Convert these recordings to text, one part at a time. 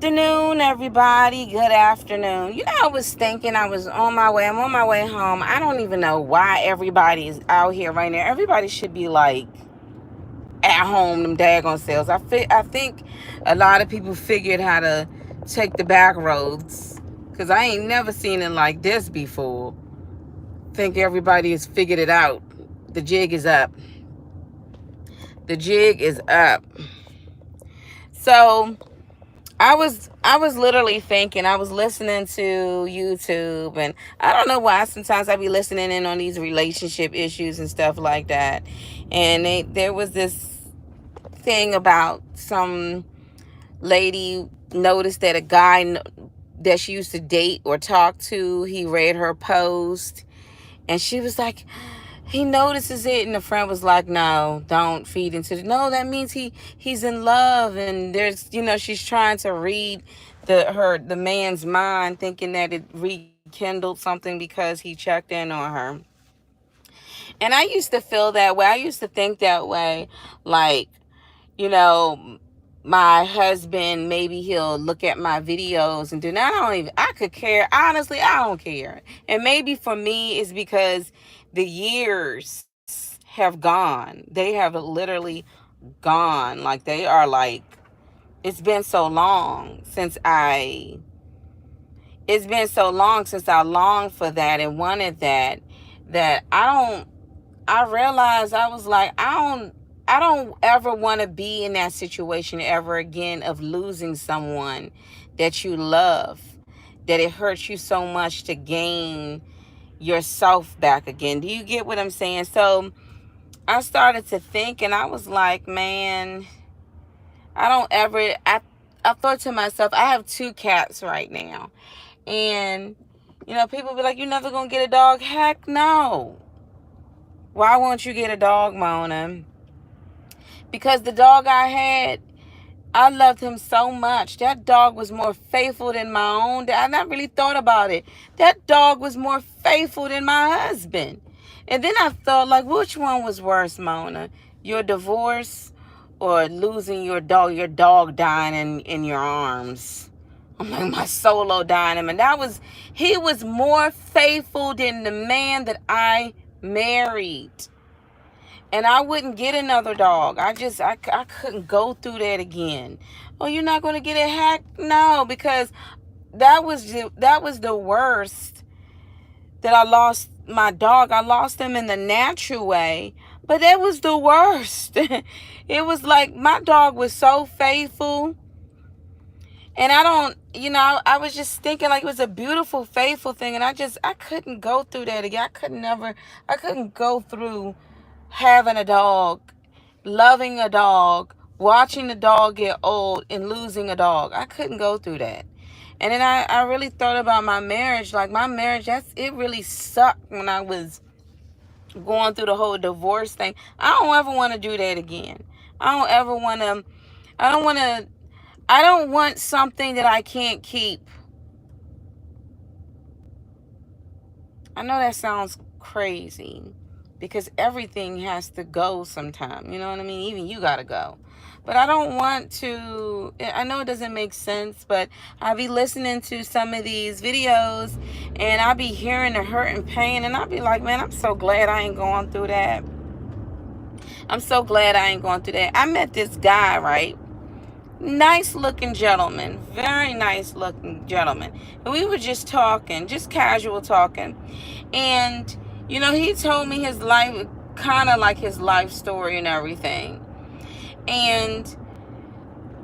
afternoon, everybody. Good afternoon. I was thinking I was on my way. I'm on my way home. I don't even know why everybody is out here right now. Everybody should be like at home, them daggone selves. I think a lot of people figured how to take the back roads because I ain't never seen it like this before. Think everybody has figured it out. The jig is up. The jig is up. So I was literally thinking, I was listening to YouTube, and I don't know why sometimes I be listening in on these relationship issues and stuff like that. And there was this thing about some lady noticed that a guy that she used to date or talk to, he read her post, and she was like, he notices it, and the friend was like, no, don't feed into it. No, that means he's in love, and there's, she's trying to read the man's mind, thinking that it rekindled something because he checked in on her. And I used to feel that way. I used to think that way, like, you know my husband, maybe he'll look at my videos and do that. I could care. Honestly, I don't care. And maybe for me it's because the years have gone. They have literally gone. Like, they are like, it's been so long since I longed for that and wanted that, that I realized, I was like, I don't ever want to be in that situation ever again, of losing someone that you love, that it hurts you so much to gain yourself back again. Do you get what I'm saying? So I started to think, and I was like, man, I don't ever, I thought to myself, I have two cats right now. And, people be like, you never gonna get a dog? Heck no. Why won't you get a dog, Mona? Because the dog I had, I loved him so much. That dog was more faithful than my own. I not really thought about it. That dog was more faithful than my husband. And then I thought, like, which one was worse, Mona? Your divorce or losing your dog dying in your arms? I'm like, my solo dying him. And he was more faithful than the man that I married. And I wouldn't get another dog. I couldn't go through that again. Oh, you're not going to get a heck? No, because that was the worst, that I lost my dog. I lost him in the natural way, but that was the worst. It was like, my dog was so faithful. And I was just thinking, like, it was a beautiful, faithful thing. And I couldn't go through that again. I couldn't go through having a dog, loving a dog, watching the dog get old, and losing a dog. I couldn't go through that. And then I really thought about my marriage. Like, my marriage, it really sucked when I was going through the whole divorce thing. I don't ever want to do that again. I don't ever want to, I don't want something that I can't keep. I know that sounds crazy, because everything has to go sometime. You know what I mean? Even you got to go. But I don't want to, I know it doesn't make sense, but I be listening to some of these videos, and I be hearing the hurt and pain, and I be like, man, I'm so glad I ain't going through that. I'm so glad I ain't going through that. I met this guy, right? Nice looking gentleman, very nice looking gentleman. And we were just talking, just casual talking. And, he told me his life, kind of like his life story and everything. And,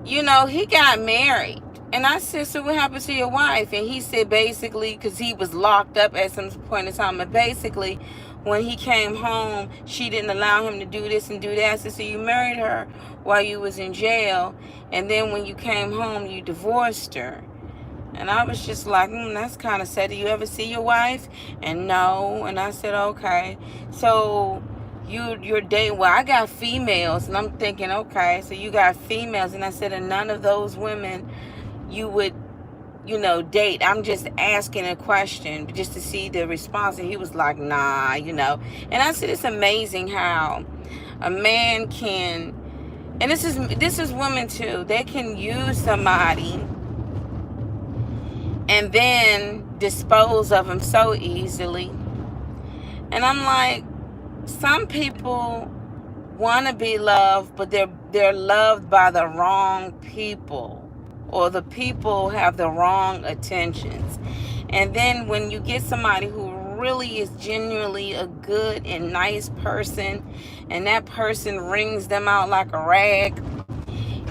he got married. And I said, so what happened to your wife? And he said, basically, because he was locked up at some point in time, but basically, when he came home, she didn't allow him to do this and do that. I said, so you married her while you was in jail, and then when you came home, you divorced her. And I was just like, that's kind of sad. Do you ever see your wife? And no. And I said, okay. So you're dating. Well, I got females. And I'm thinking, okay, so you got females. And I said, and none of those women you would, date. I'm just asking a question just to see the response. And he was like, nah, And I said, it's amazing how a man can, and this is women too, they can use somebody and then dispose of them so easily. And I'm like, some people want to be loved, but they're loved by the wrong people, or the people have the wrong intentions. And then when you get somebody who really is genuinely a good and nice person, and that person wrings them out like a rag,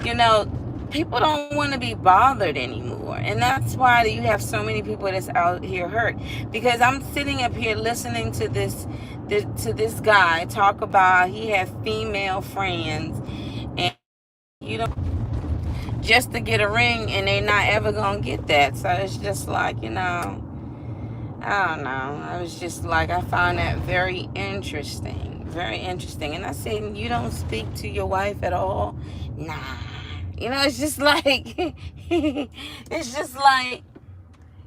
you know, people don't want to be bothered anymore. And that's why you have so many people that's out here hurt. Because I'm sitting up here listening to this guy talk about he had female friends, and you know, just to get a ring, and they not ever gonna get that. So it's just like, I don't know. I was just like, I found that very interesting. Very interesting. And I said, you don't speak to your wife at all? Nah. It's just like, it's just like,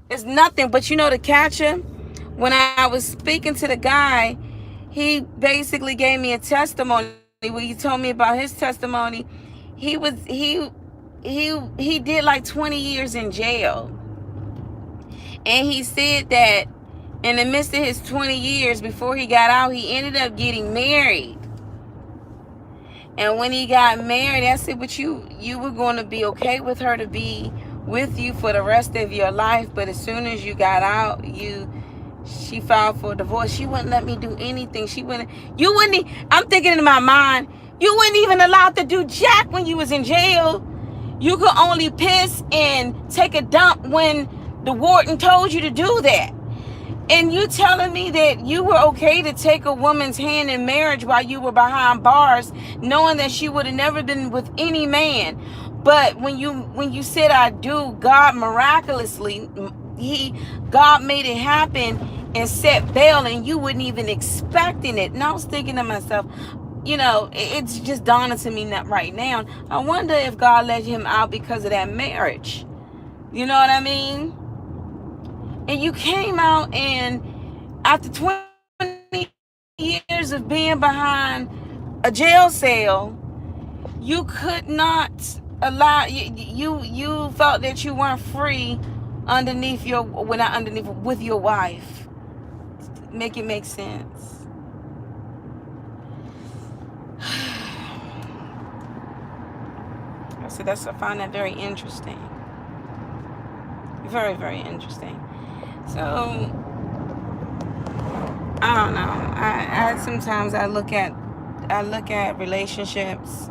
it's nothing. But the catcher, when I was speaking to the guy, he basically gave me a testimony. When he told me about his testimony, he did like 20 years in jail. And he said that in the midst of his 20 years before he got out, he ended up getting married. And when he got married, I said, but you were going to be okay with her to be with you for the rest of your life. But as soon as you got out, she filed for divorce. She wouldn't let me do anything. I'm thinking in my mind, you weren't even allowed to do jack when you was in jail. You could only piss and take a dump when the warden told you to do that. And you telling me that you were okay to take a woman's hand in marriage while you were behind bars, knowing that she would have never been with any man. But when you said I do, God miraculously, God made it happen and set bail, and you wouldn't even expecting it. And I was thinking to myself, it's just dawning to me right now. I wonder if God let him out because of that marriage. You know what I mean? And you came out, and after 20 years of being behind a jail cell, you could not allow, you felt that you weren't free with your wife. Make it make sense. I find that very interesting. Very, very interesting. So, I don't know. I sometimes I look at relationships,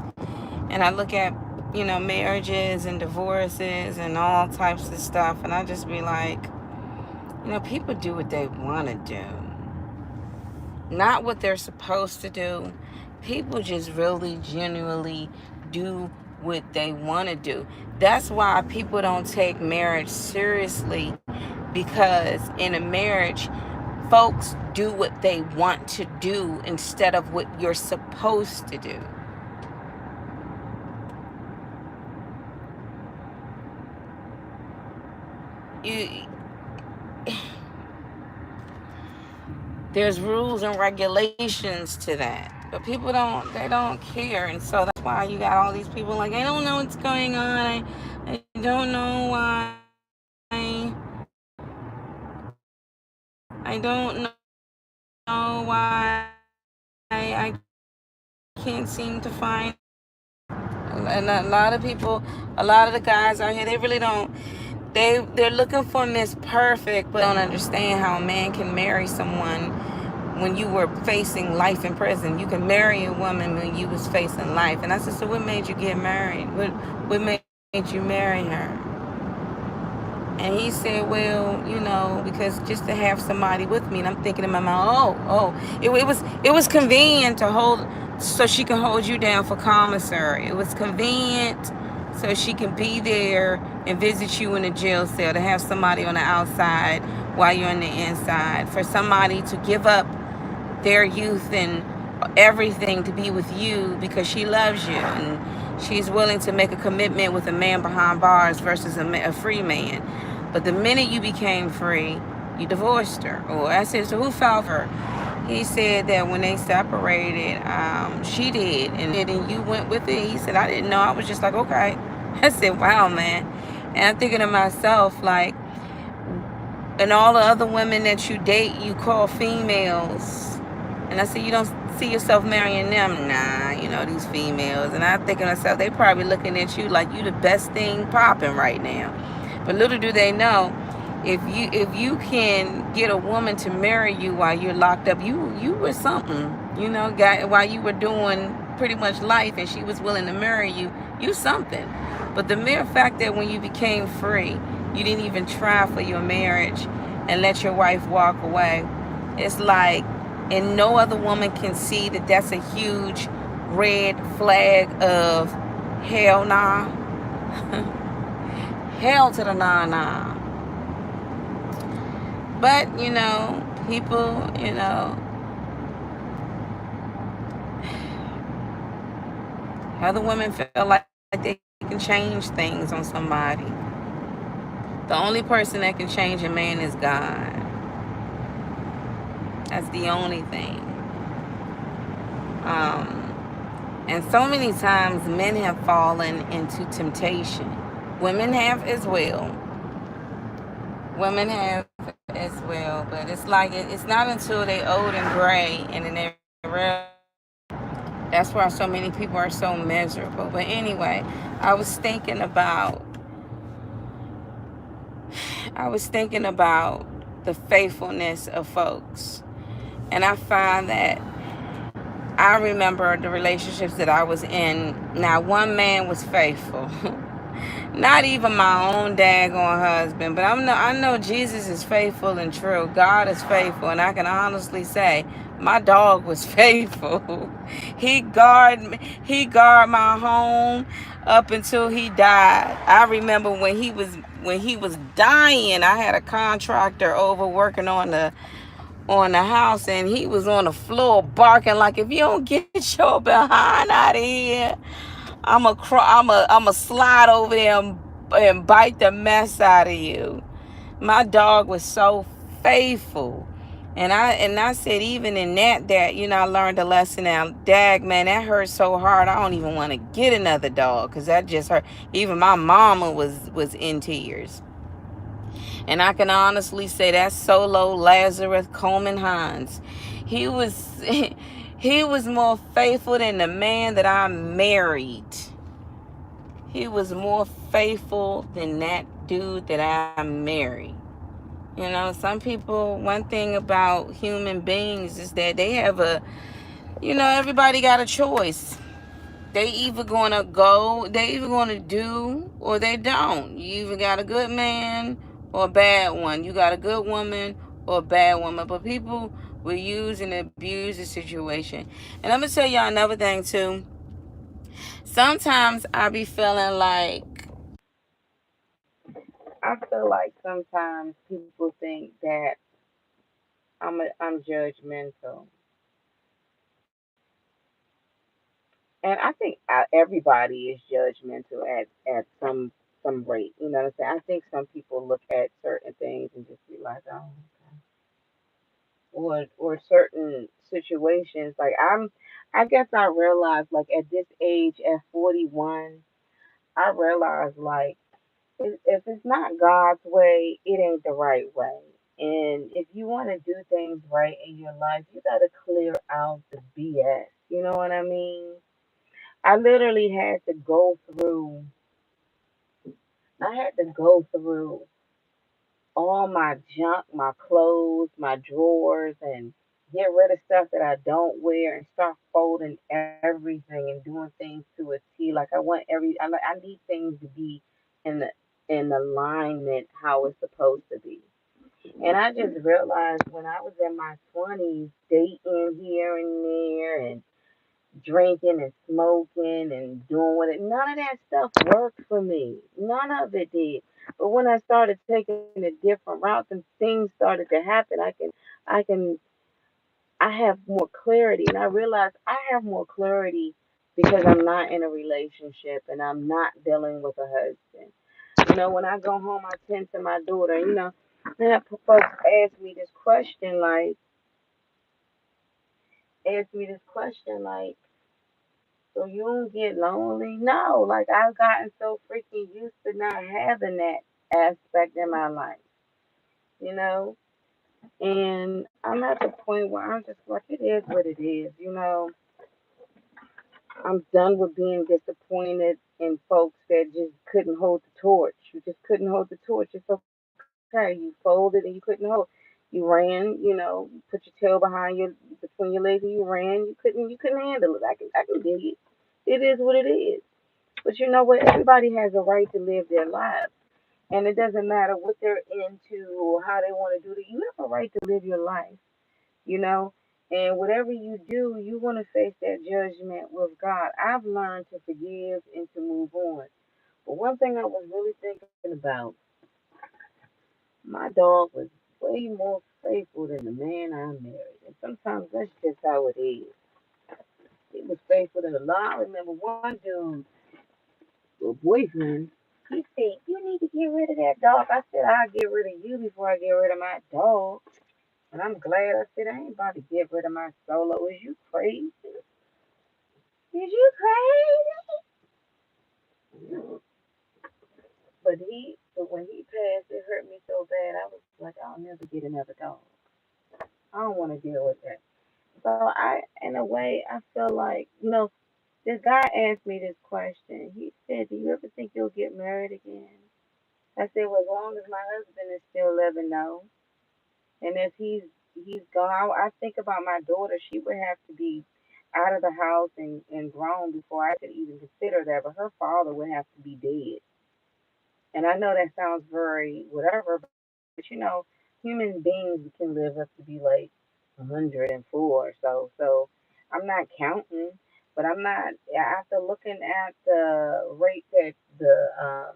and I look at marriages and divorces and all types of stuff, and I just be like, people do what they want to do, not what they're supposed to do. People just really genuinely do what they want to do. That's why people don't take marriage seriously, because in a marriage, folks do what they want to do instead of what you're supposed to do. There's rules and regulations to that, but people don't care. And so that's why you got all these people like, I don't know what's going on, I don't know why, I don't know why I can't seem to find. And a lot of the guys out here, they really don't, they're looking for Miss Perfect, but don't understand how a man can marry someone when you were facing life in prison. You can marry a woman when you was facing life. And I said, so what made you get married? What made you marry her? And he said, well, because just to have somebody with me. And I'm thinking in my mind, it was convenient to hold, so she can hold you down for commissary. It was convenient so she can be there and visit you in a jail cell, to have somebody on the outside while you're on the inside, for somebody to give up their youth and everything to be with you because she loves you, and she's willing to make a commitment with a man behind bars versus a free man. But the minute you became free, you divorced her. Or I said, so who filed for her? He said that when they separated, she did, and you went with it. He said, I didn't know. I was just like, okay. I said, wow, man. And I'm thinking to myself, like, And all the other women that you date, you call females. And I said, you don't see yourself marrying them? Nah, these females. And I think to myself, they probably looking at you like you the best thing popping right now. But little do they know, if you can get a woman to marry you while you're locked up, you were something. While you were doing pretty much life, and she was willing to marry you, you something. But the mere fact that when you became free, you didn't even try for your marriage and let your wife walk away, it's like, and no other woman can see that that's a huge red flag of hell nah. Hell to the nah nah. But, people, other women feel like they can change things on somebody. The only person that can change a man is God. That's the only thing. And so many times men have fallen into temptation. Women have as well. Women have as well. But it's like it's not until they old and gray and then they realize. That's why so many people are so miserable. But anyway, I was thinking about I was thinking about the faithfulness of folks. And I find that I remember the relationships that I was in. Now, one man was faithful. Not even my own daggone husband, but I know Jesus is faithful and true. God is faithful, and I can honestly say my dog was faithful. He guarded my home up until he died. I remember when he was dying, I had a contractor over working on the house, and he was on the floor barking like, if you don't get your behind out of here, I'm a slide over there and bite the mess out of you. My dog was so faithful. And I said, even in that I learned a lesson. Now, dag man, that hurt so hard. I don't even want to get another dog, because that just hurt. Even my mama was in tears. And I can honestly say that's Solo Lazarus Coleman Hines. He was he was more faithful than the man that I married. He was more faithful than that dude that I married. Some people, one thing about human beings is that they have everybody got a choice. They either gonna do or they don't. You either got a good man or a bad one. You got a good woman or a bad woman. But people will use and abuse the situation. And I'm gonna tell y'all another thing too. Sometimes I feel like sometimes people think that I'm judgmental, and I think everybody is judgmental at some rate. You know what I'm saying? I think some people look at certain things and just be like, oh, or certain situations. Like I guess I realized, like, at this age, at 41, I realized, like, if it's not God's way, it ain't the right way. And if you want to do things right in your life, you got to clear out the BS. You know what I mean? I literally had to go through, I had to go through all my junk, my clothes, my drawers, and get rid of stuff that I don't wear and start folding everything and doing things to a T. Like, I need things to be in the in alignment how it's supposed to be. And I just realized when I was in my 20s, dating here and there and drinking and smoking and doing what none of that stuff worked for me. None of it did. But when I started taking a different route and things started to happen, I can, I have more clarity. And I realized I have more clarity because I'm not in a relationship and I'm not dealing with a husband. When I go home, I tend to my daughter. I have folks ask me this question like, so you don't get lonely? No, like, I've gotten so freaking used to not having that aspect in my life. you know. And I'm at the point where I'm just like, it is what it is, you know. I'm done with being disappointed in folks that just couldn't hold the torch. You just couldn't hold the torch. It's okay. You folded and you couldn't hold. You ran, put your tail between your legs and you ran. You couldn't handle it. I can dig it. It is what it is. But you know what? Everybody has a right to live their lives. And it doesn't matter what they're into or how they want to do it. You have a right to live your life, you know? And whatever you do, you want to face that judgment with God. I've learned to forgive and to move on. But one thing I was really thinking about, my dog was way more faithful than the man I married. And sometimes that's just how it is. He was faithful than a lot. I remember one dude, a boyfriend, he said, "You need to get rid of that dog." I said, "I'll get rid of you before I get rid of my dog." And I'm glad I said, "I ain't about to get rid of my solo. Is you crazy? Is you crazy?" But when he passed, it hurt me so bad. I was like, I'll never get another dog. I don't want to deal with that. So in a way, I feel like, this guy asked me this question. He said, "Do you ever think you'll get married again?" I said, "Well, as long as my husband is still living, no. And if he's gone, I think about my daughter. She would have to be out of the house and grown before I could even consider that. But her father would have to be dead. And I know that sounds very whatever, but human beings can live up to be like 104 or so. So I'm not counting, but I'm not. After looking at the rate that the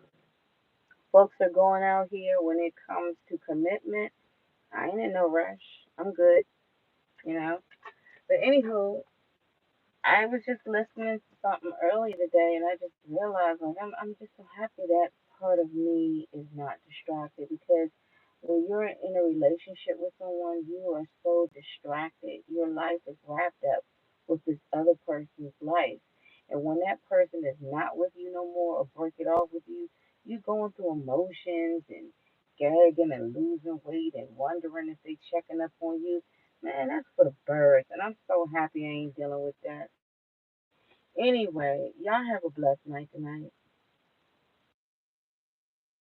folks are going out here when it comes to commitment, I ain't in no rush. I'm good, you know. But anywho, I was just listening to something earlier today, and I just realized like I'm just so happy that part of me is not distracted because when you're in a relationship with someone, you are so distracted. Your life is wrapped up with this other person's life, and when that person is not with you no more or break it off with you, you going through emotions and gagging and losing weight and wondering if they checking up on you. Man, that's for the birds, and I'm so happy I ain't dealing with that. Anyway, y'all have a blessed night tonight.